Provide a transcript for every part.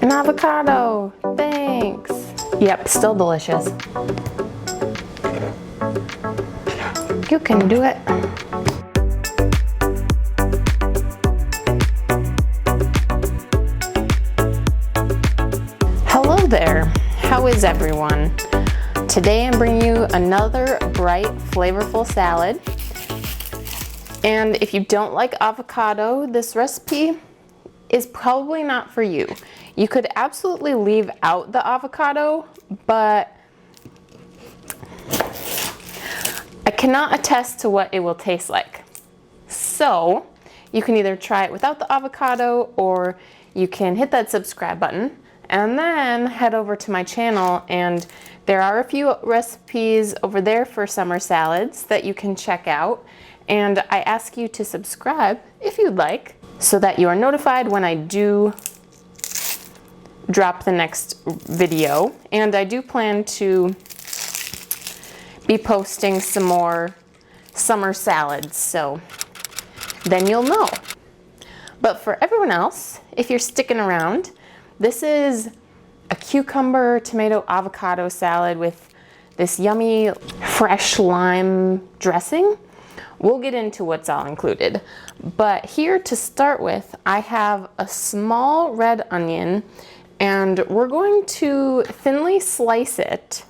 An avocado, thanks. Yep, still delicious. You can do it. Hello there, how is everyone? Today I'm bringing you another bright, flavorful salad. And if you don't like avocado, this recipe is probably not for you. You could absolutely leave out the avocado, but I cannot attest to what it will taste like. So you can either try it without the avocado, or you can hit that subscribe button and then head over to my channel, and there are a few recipes over there for summer salads that you can check out. And I ask you to subscribe if you'd like, so that you are notified when I do drop the next video. And I do plan to be posting some more summer salads, so then you'll know. But for everyone else, if you're sticking around, this is a cucumber, tomato, avocado salad with this yummy fresh lime dressing. We'll get into what's all included. But here to start with, I have a small red onion, and we're going to thinly slice it.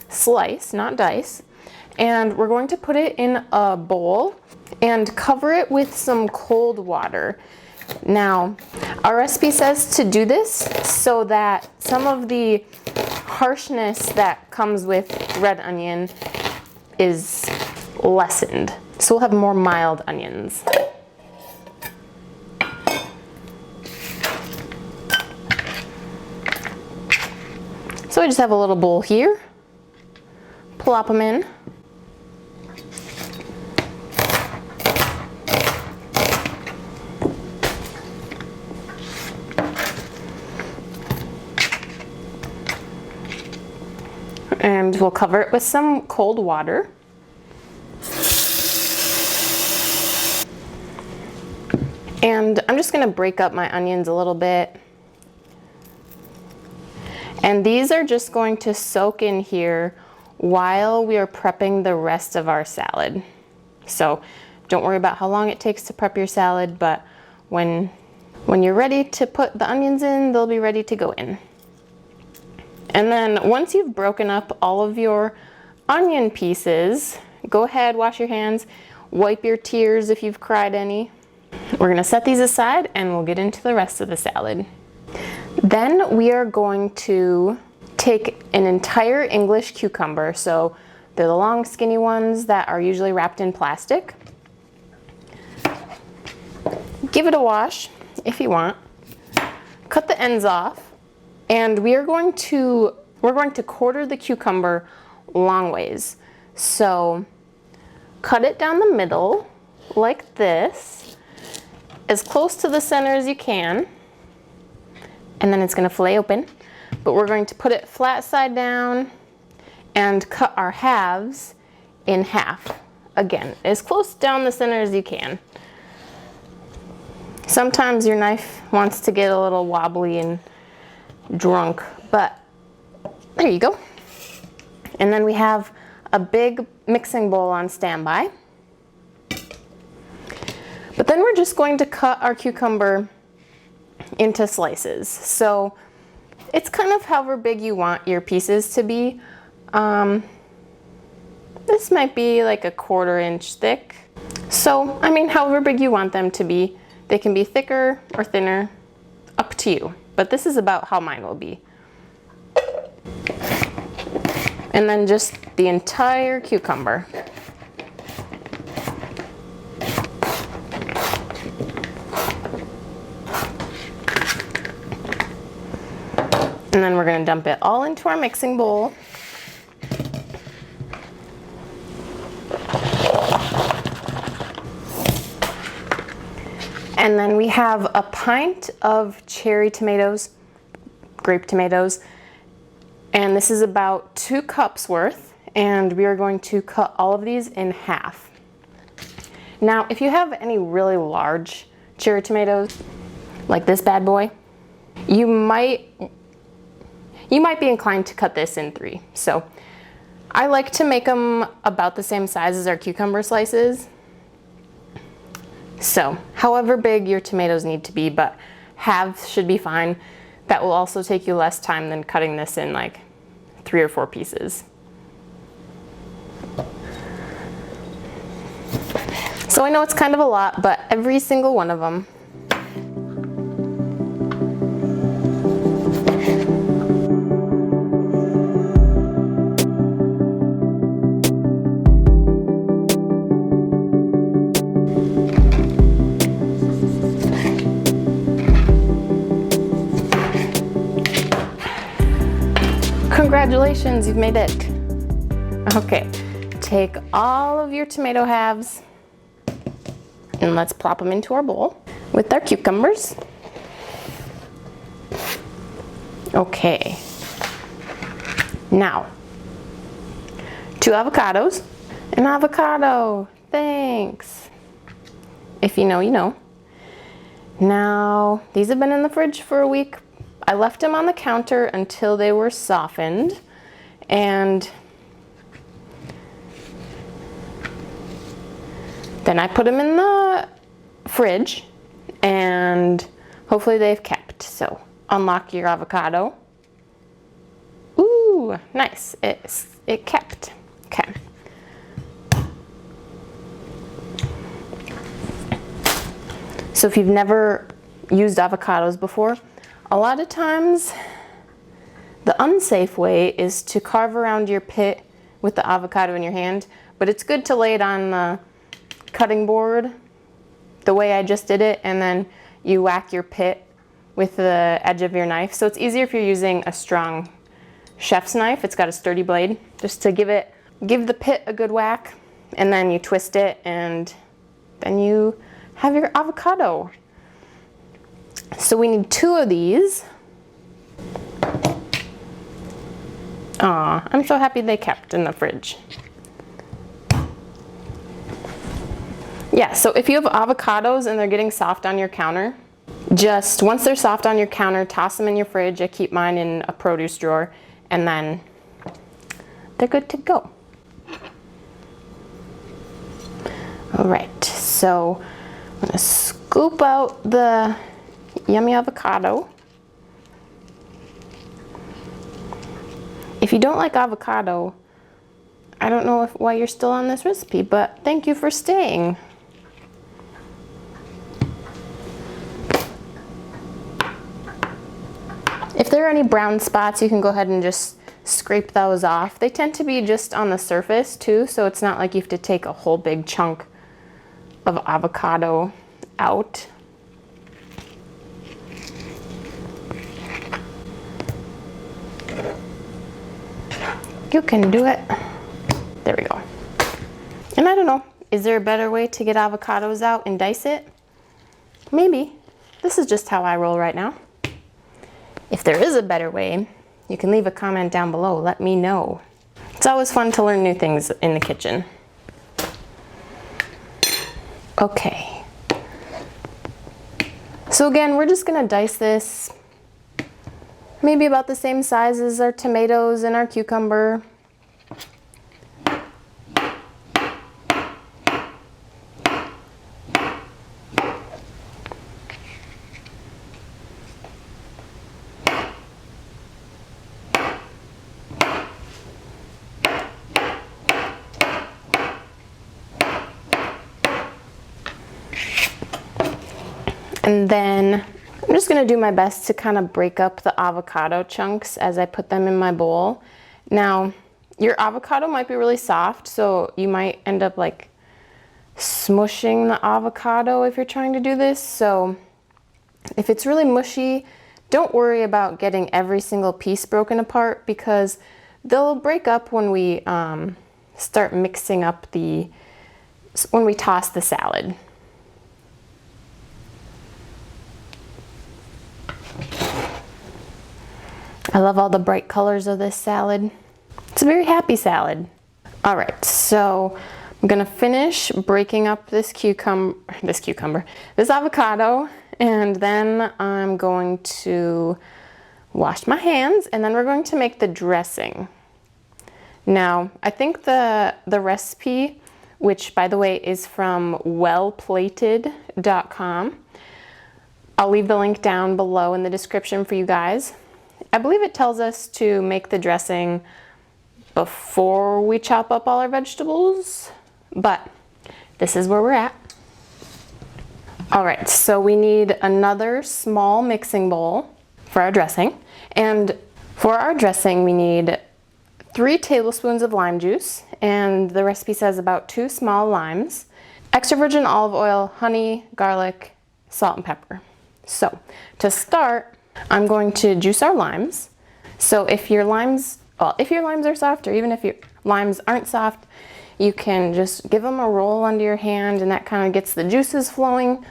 Slice, not dice. And we're going to put it in a bowl and cover it with some cold water. Now, our recipe says to do this so that some of the harshness that comes with red onion is lessened. So we'll have more mild onions. So I just have a little bowl here. Plop them in. And we'll cover it with some cold water. And I'm just gonna break up my onions a little bit. And these are just going to soak in here while we are prepping the rest of our salad. So don't worry about how long it takes to prep your salad, but when you're ready to put the onions in, they'll be ready to go in. And then once you've broken up all of your onion pieces, go ahead, wash your hands, wipe your tears if you've cried any. We're gonna set these aside and we'll get into the rest of the salad. Then we are going to take an entire English cucumber. So they're the long skinny ones that are usually wrapped in plastic. Give it a wash if you want. Cut the ends off. And we're going to quarter the cucumber long ways. So cut it down the middle like this, as close to the center as you can, and then it's going to fillet open. But we're going to put it flat side down and cut our halves in half. Again, as close down the center as you can. Sometimes your knife wants to get a little wobbly and drunk, but there you go. And then we have a big mixing bowl on standby. But then we're just going to cut our cucumber into slices. So it's kind of however big you want your pieces to be. This might be like a 1/4 inch thick. So, I mean, however big you want them to be. They can be thicker or thinner, up to you. But this is about how mine will be. And then just the entire cucumber. And then we're going to dump it all into our mixing bowl. And then we have a pint of cherry tomatoes, grape tomatoes, and this is about 2 cups worth, and we are going to cut all of these in half. Now, if you have any really large cherry tomatoes, like this bad boy, You might be inclined to cut this in 3. So I like to make them about the same size as our cucumber slices. So however big your tomatoes need to be, but halves should be fine. That will also take you less time than cutting this in like 3 or 4 pieces. So I know it's kind of a lot, but every single one of them. Congratulations, you've made it. Okay, take all of your tomato halves and let's plop them into our bowl with our cucumbers. Okay, now 2 avocados. An avocado, thanks. If you know, you know. Now, these have been in the fridge for a week. I left them on the counter until they were softened, and then I put them in the fridge, and hopefully they've kept. So unlock your avocado. Ooh, nice, it kept. Okay. So if you've never used avocados before, a lot of times the unsafe way is to carve around your pit with the avocado in your hand, but it's good to lay it on the cutting board the way I just did it, and then you whack your pit with the edge of your knife. So it's easier if you're using a strong chef's knife. It's got a sturdy blade, just to give the pit a good whack, and then you twist it, and then you have your avocado. So we need 2 of these. Aw, I'm so happy they kept in the fridge. Yeah, so if you have avocados and they're getting soft on your counter, just once they're soft on your counter, toss them in your fridge. I keep mine in a produce drawer, and then they're good to go. All right, so I'm gonna scoop out the yummy avocado. If you don't like avocado, I don't know why you're still on this recipe, but thank you for staying. If there are any brown spots, you can go ahead and just scrape those off. They tend to be just on the surface too, so it's not like you have to take a whole big chunk of avocado out. You can do it. There we go. And I don't know, is there a better way to get avocados out and dice it? Maybe. This is just how I roll right now. If there is a better way, you can leave a comment down below. Let me know. It's always fun to learn new things in the kitchen. Okay. So again, we're just gonna dice this maybe about the same size as our tomatoes and our cucumber. And then I'm just gonna do my best to kind of break up the avocado chunks as I put them in my bowl. Now, your avocado might be really soft, so you might end up like smushing the avocado if you're trying to do this. So if it's really mushy, don't worry about getting every single piece broken apart, because they'll break up when we start mixing up when we toss the salad. I love all the bright colors of this salad. It's a very happy salad. All right, so I'm gonna finish breaking up this avocado and then I'm going to wash my hands, and then we're going to make the dressing. Now, I think the recipe, which by the way is from wellplated.com, I'll leave the link down below in the description for you guys. I believe it tells us to make the dressing before we chop up all our vegetables, but this is where we're at. All right, so we need another small mixing bowl for our dressing. And for our dressing, we need 3 tablespoons of lime juice, and the recipe says about 2 small limes, extra virgin olive oil, honey, garlic, salt, and pepper. So to start, I'm going to juice our limes. So if your limes are soft, or even if your limes aren't soft, you can just give them a roll under your hand, and that kind of gets the juices flowing.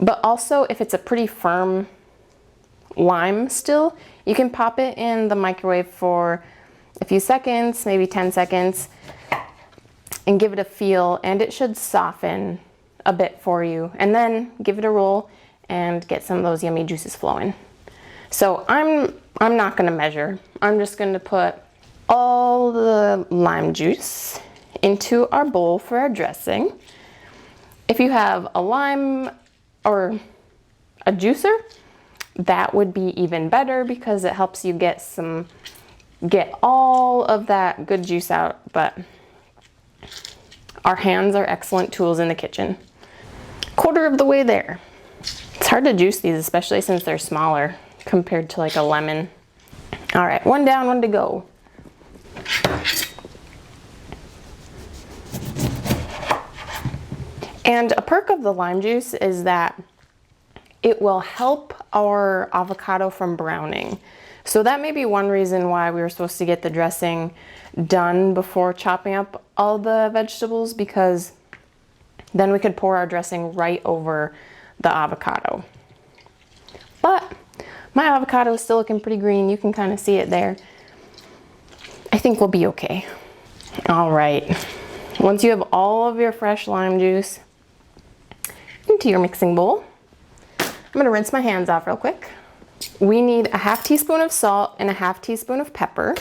But also, if it's a pretty firm lime still, you can pop it in the microwave for a few seconds, maybe 10 seconds, and give it a feel, and it should soften a bit for you. And then give it a roll and get some of those yummy juices flowing. So I'm not gonna measure. I'm just gonna put all the lime juice into our bowl for our dressing. If you have a lime or a juicer, that would be even better because it helps you get all of that good juice out. But our hands are excellent tools in the kitchen. Quarter of the way there. It's hard to juice these, especially since they're smaller compared to like a lemon. All right, 1 down, 1 to go. And a perk of the lime juice is that it will help our avocado from browning. So that may be one reason why we were supposed to get the dressing done before chopping up all the vegetables, because then we could pour our dressing right over the avocado. But my avocado is still looking pretty green. You can kind of see it there. I think we'll be okay. All right. Once you have all of your fresh lime juice into your mixing bowl, I'm gonna rinse my hands off real quick. We need a 1/2 teaspoon of salt and a 1/2 teaspoon of pepper.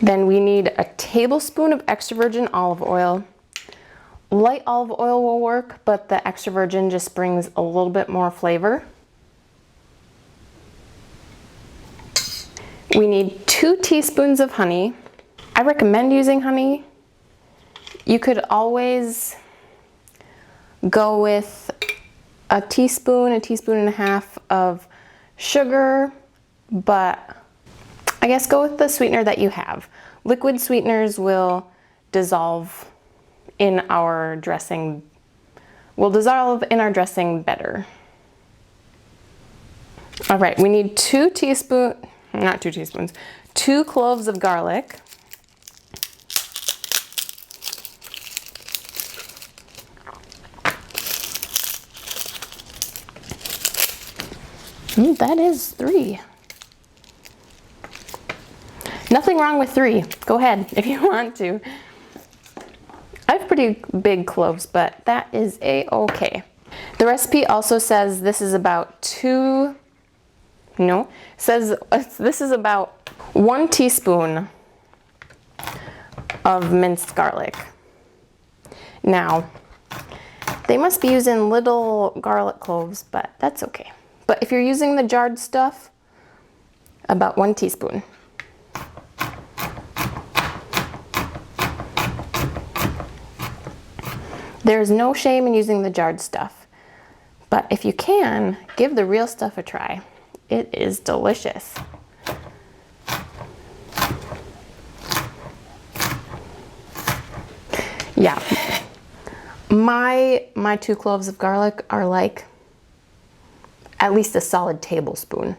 Then we need a tablespoon of extra virgin olive oil. Light olive oil will work, but the extra virgin just brings a little bit more flavor. We need 2 teaspoons of honey. I recommend using honey. You could always go with a teaspoon and a half of sugar, but I guess go with the sweetener that you have. Liquid sweeteners will dissolve in our dressing, better. All right, we need 2 cloves of garlic. That is 3. Nothing wrong with 3. Go ahead if you want to. I have pretty big cloves, but that is a-okay. The recipe also says this is about 1 teaspoon of minced garlic. Now, they must be using little garlic cloves, but that's okay. But if you're using the jarred stuff, about 1 teaspoon. There's no shame in using the jarred stuff, but if you can, give the real stuff a try. It is delicious. Yeah, my 2 cloves of garlic are like at least a solid tablespoon,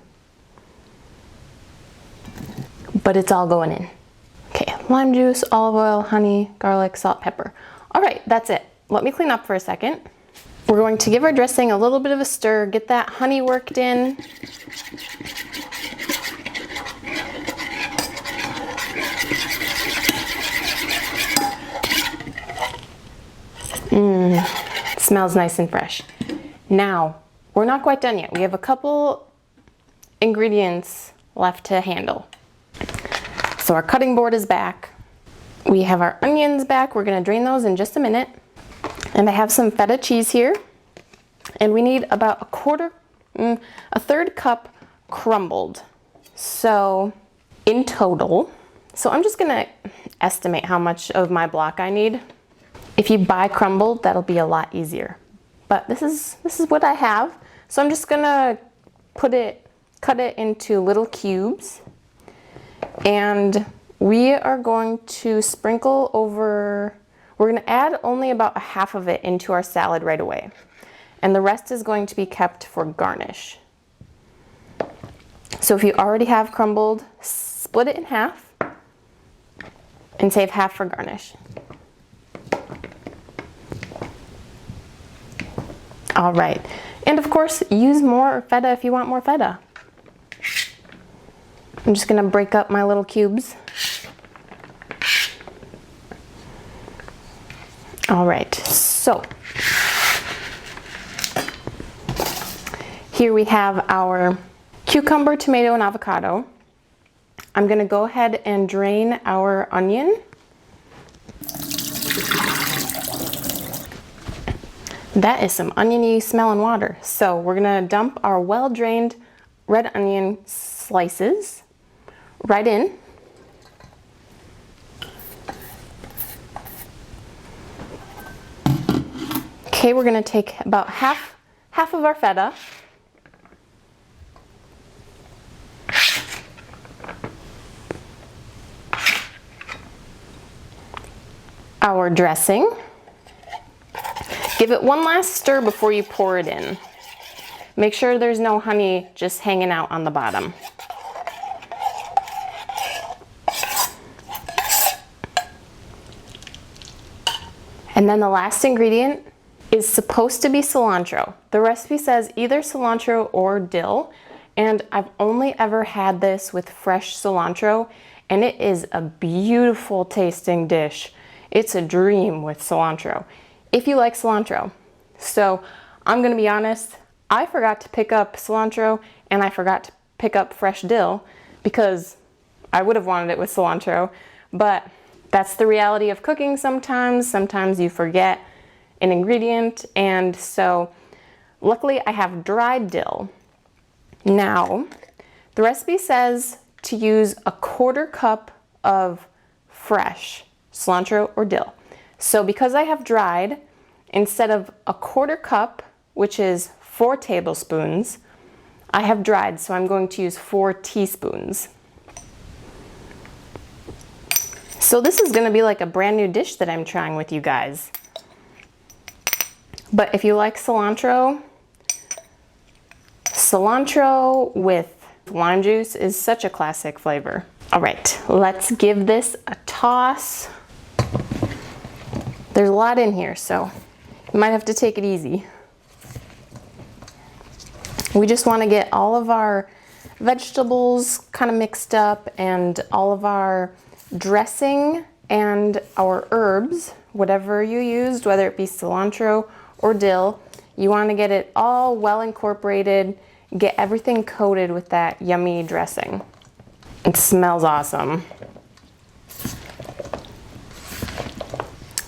but it's all going in. Okay, lime juice, olive oil, honey, garlic, salt, pepper. All right, that's it. Let me clean up for a second. We're going to give our dressing a little bit of a stir, get that honey worked in. It smells nice and fresh. Now, we're not quite done yet. We have a couple ingredients left to handle. So our cutting board is back. We have our onions back. We're gonna drain those in just a minute. And I have some feta cheese here. And we need about a third cup crumbled. So in total, so I'm just gonna estimate how much of my block I need. If you buy crumbled, that'll be a lot easier. But this is what I have. So I'm just gonna cut it into little cubes. And we are going to sprinkle over, we're gonna add only about a half of it into our salad right away. And the rest is going to be kept for garnish. So if you already have crumbled, split it in half and save half for garnish. All right, and of course, use more feta if you want more feta. I'm just gonna break up my little cubes. All right, so here we have our cucumber, tomato, and avocado. I'm gonna go ahead and drain our onion. That is some oniony smelling water. So we're gonna dump our well-drained red onion slices right in. Okay, we're gonna take about half of our feta. Our dressing. Give it one last stir before you pour it in. Make sure there's no honey just hanging out on the bottom. And then the last ingredient is supposed to be cilantro. The recipe says either cilantro or dill, and I've only ever had this with fresh cilantro, and it is a beautiful tasting dish. It's a dream with cilantro, if you like cilantro. So I'm gonna be honest, I forgot to pick up cilantro and I forgot to pick up fresh dill because I would have wanted it with cilantro, but that's the reality of cooking sometimes. Sometimes you forget an ingredient, and so luckily I have dried dill. Now, the recipe says to use a 1/4 cup of fresh cilantro or dill. So because I have dried, instead of a 1/4 cup, which is 4 tablespoons, I have dried, so I'm going to use 4 teaspoons. So this is gonna be like a brand new dish that I'm trying with you guys. But if you like cilantro with lime juice is such a classic flavor. All right, let's give this a toss. There's a lot in here, so you might have to take it easy. We just want to get all of our vegetables kind of mixed up and all of our dressing and our herbs, whatever you used, whether it be cilantro or dill, you want to get it all well incorporated, get everything coated with that yummy dressing. It smells awesome.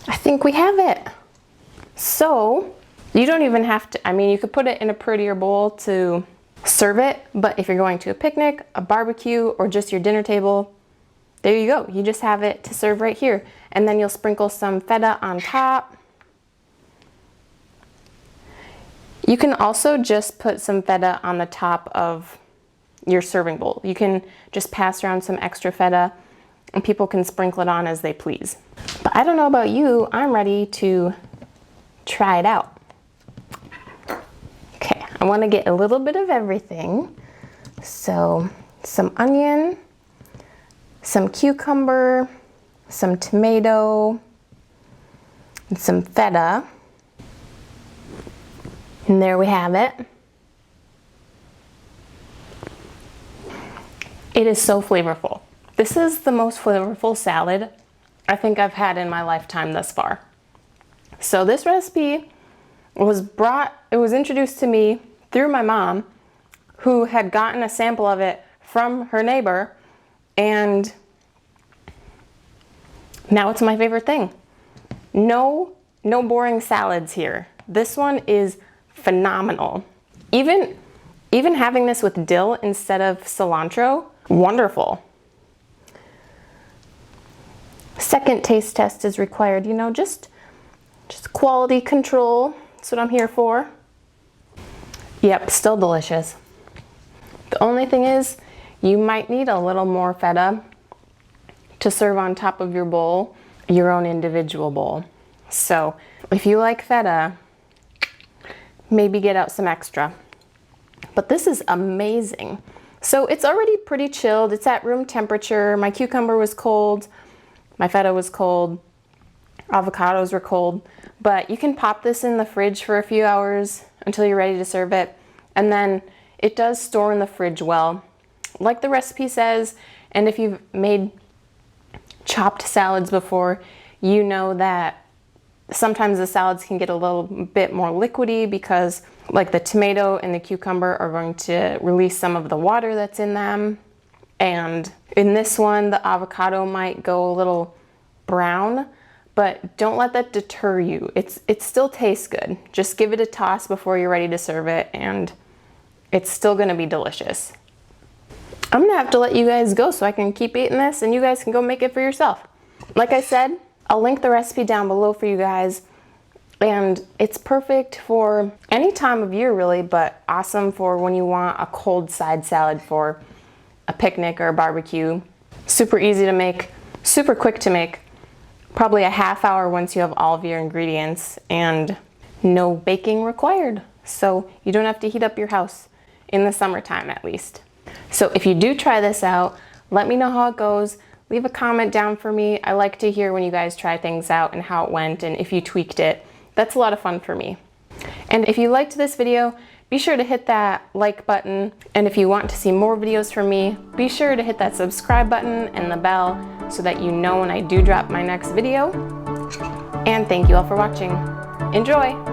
I think we have it. So you don't even have to, I mean, you could put it in a prettier bowl to serve it, but if you're going to a picnic, a barbecue, or just your dinner table, there you go. You just have it to serve right here. And then you'll sprinkle some feta on top. You can also just put some feta on the top of your serving bowl. You can just pass around some extra feta and people can sprinkle it on as they please. But I don't know about you, I'm ready to try it out. Okay, I want to get a little bit of everything. So some onion, some cucumber, some tomato, and some feta. And there we have it. It is so flavorful. This is the most flavorful salad I think I've had in my lifetime thus far. So this recipe was introduced to me through my mom, who had gotten a sample of it from her neighbor, and now it's my favorite thing. No boring salads here. This one is phenomenal. Even having this with dill instead of cilantro, wonderful. Second taste test is required, you know, just quality control. That's what I'm here for. Yep, still delicious. The only thing is, you might need a little more feta to serve on top of your bowl, your own individual bowl. So if you like feta, maybe get out some extra. But this is amazing. So it's already pretty chilled. It's at room temperature. My cucumber was cold. My feta was cold. Avocados were cold. But you can pop this in the fridge for a few hours until you're ready to serve it. And then it does store in the fridge well, like the recipe says. And if you've made chopped salads before, you know that sometimes the salads can get a little bit more liquidy because like the tomato and the cucumber are going to release some of the water that's in them. And in this one, the avocado might go a little brown, but don't let that deter you. It still tastes good. Just give it a toss before you're ready to serve it, and it's still gonna be delicious. I'm gonna have to let you guys go so I can keep eating this and you guys can go make it for yourself. Like I said, I'll link the recipe down below for you guys, and it's perfect for any time of year really, but awesome for when you want a cold side salad for a picnic or a barbecue. Super easy to make, super quick to make, probably a half hour once you have all of your ingredients, and no baking required. So you don't have to heat up your house in the summertime at least. So if you do try this out, let me know how it goes. Leave a comment down for me. I like to hear when you guys try things out and how it went and if you tweaked it. That's a lot of fun for me. And if you liked this video, be sure to hit that like button. And if you want to see more videos from me, be sure to hit that subscribe button and the bell so that you know when I do drop my next video. And thank you all for watching. Enjoy!